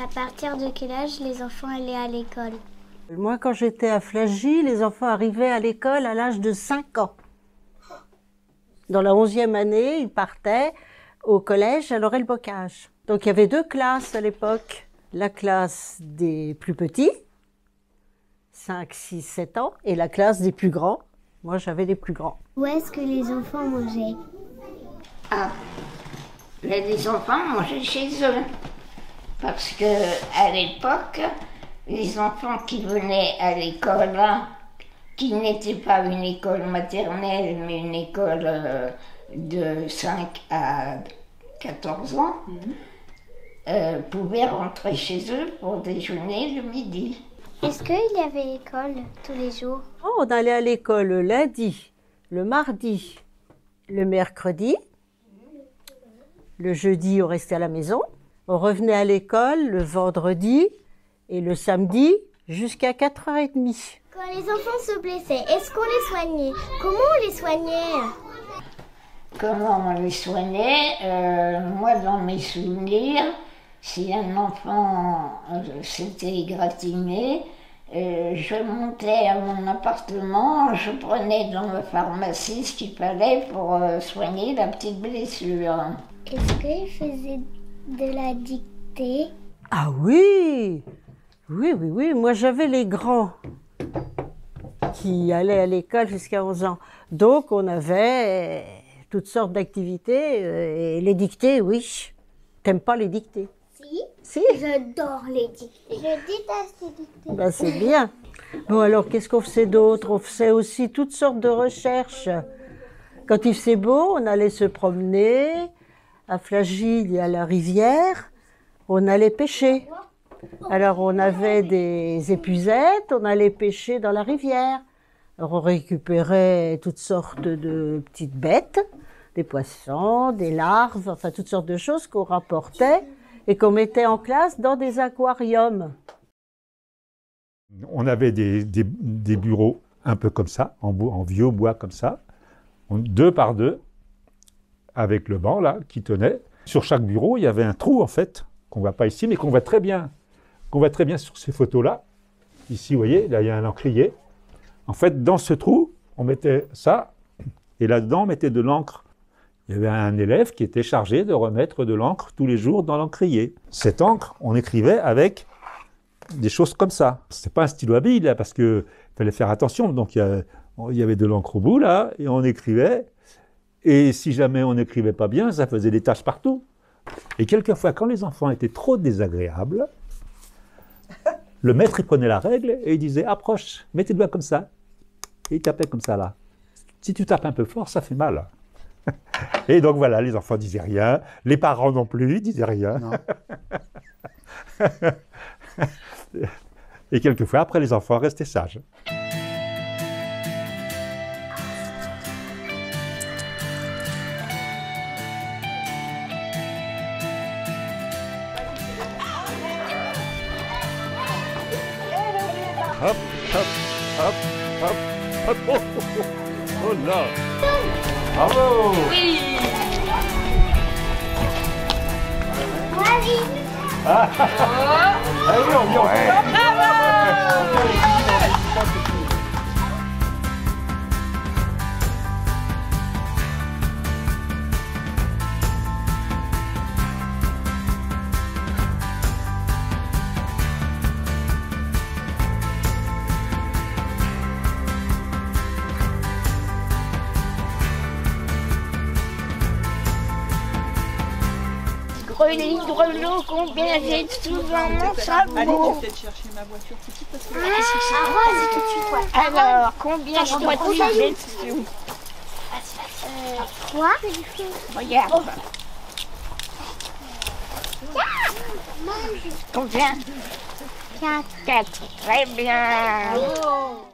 À partir de quel âge les enfants allaient à l'école? Moi, quand j'étais à Flagy, les enfants arrivaient à l'école à l'âge de 5 ans. Dans la 11e année, ils partaient au collège à Laurel-Bocage. Donc il y avait 2 classes à l'époque. La classe des plus petits, 5, 6, 7 ans, et la classe des plus grands. Moi, j'avais les plus grands. Où est-ce que les enfants mangeaient? Ah, les enfants mangeaient chez eux. Parce que à l'époque, les enfants qui venaient à l'école, qui n'était pas une école maternelle, mais une école de 5 à 14 ans, pouvaient rentrer chez eux pour déjeuner le midi. Est-ce qu'il y avait école tous les jours? On allait à l'école le lundi, le mardi, le mercredi. Le jeudi, on restait à la maison. On revenait à l'école le vendredi et le samedi jusqu'à 4h30. Quand les enfants se blessaient, est-ce qu'on les soignait? Comment on les soignait? Comment on les soignait? Moi, dans mes souvenirs, si un enfant s'était égratigné, je montais à mon appartement, je prenais dans la pharmacie ce qu'il fallait pour soigner la petite blessure. Est-ce qu'ils faisaient de la dictée? Ah oui! Oui, oui, oui. Moi, j'avais les grands qui allaient à l'école jusqu'à 11 ans. Donc, on avait toutes sortes d'activités. Et les dictées, oui. T'aimes pas les dictées? Si. Si? J'adore les dictées. Je déteste les dictées. Ben, c'est bien. Bon, alors, qu'est-ce qu'on faisait d'autre? On faisait aussi toutes sortes de recherches. Quand il faisait beau, on allait se promener. À Flagy, il y a la rivière. On allait pêcher. Alors, on avait des épuisettes, on allait pêcher dans la rivière. Alors, on récupérait toutes sortes de petites bêtes, des poissons, des larves, enfin toutes sortes de choses qu'on rapportait et qu'on mettait en classe dans des aquariums. On avait des bureaux un peu comme ça, en vieux bois comme ça, 2 par 2, avec le banc là qui tenait. Sur chaque bureau, il y avait un trou en fait, qu'on ne voit pas ici, mais qu'on voit très bien sur ces photos-là. Ici, vous voyez, là, il y a un encrier. En fait, dans ce trou, on mettait ça, et là-dedans, on mettait de l'encre. Il y avait un élève qui était chargé de remettre de l'encre tous les jours dans l'encrier. Cette encre, on écrivait avec des choses comme ça. C'est pas un stylo à billes, là, parce qu'il fallait faire attention. Donc, il y avait de l'encre au bout, là, et on écrivait. Et si jamais on n'écrivait pas bien, ça faisait des taches partout. Et quelquefois, quand les enfants étaient trop désagréables, le maître, il prenait la règle et il disait « Approche, mets tes doigts comme ça. » Et il tapait comme ça, là. Si tu tapes un peu fort, ça fait mal. Et donc voilà, les enfants disaient rien, les parents non plus, ils disaient rien. Non. Et quelquefois, après, les enfants restaient sages. Hop, hop, hop, hop, hop, oh, oh, oh, oh là! Bravo! Oui. Vas-y. Ah, allez, on y va! Bravo! Grelot, combien j'ai souvent mon sabot? Allez, je vais peut-être chercher ma voiture tout de suite parce que... Vas-y tout de suite, ouais. Alors, combien je dois-t-il des dessous? 3. Regarde. Combien? 4. 4. Très bien. Oh.